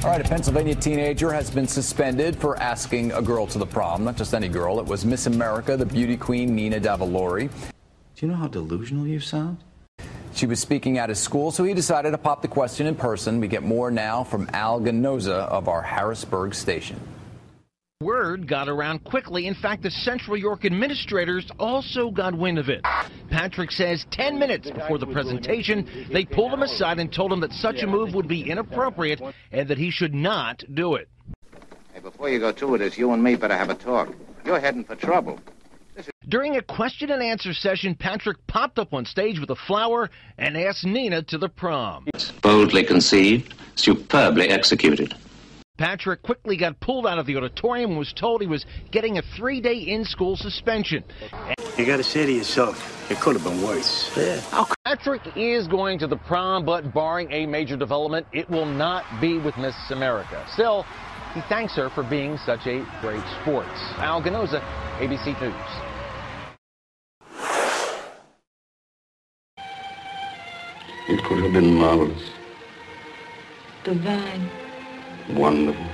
All right, a Pennsylvania teenager has been suspended for asking a girl to the prom. Not just any girl. It was Miss America, the beauty queen, Nina Davallori. Do you know how delusional you sound? She was speaking at his school, so he decided to pop the question in person. We get more now from Al Ganoza of our Harrisburg station. Word got around quickly. In fact, the Central York administrators also got wind of it. Patrick says 10 minutes before the presentation, they pulled him aside and told him that such a move would be inappropriate and that he should not do it. Hey, before you go through with this, you and me better have a talk. You're heading for trouble. During a question and answer session, Patrick popped up on stage with a flower and asked Nina to the prom. Boldly conceived, superbly executed. Patrick quickly got pulled out of the auditorium and was told he was getting a 3-day in-school suspension. You gotta say to yourself, it could have been worse. Yeah. Patrick is going to the prom, but barring a major development, it will not be with Miss America. Still, he thanks her for being such a great sport. Al Ganoza, ABC News. It could have been marvelous. Divine. Wonderful.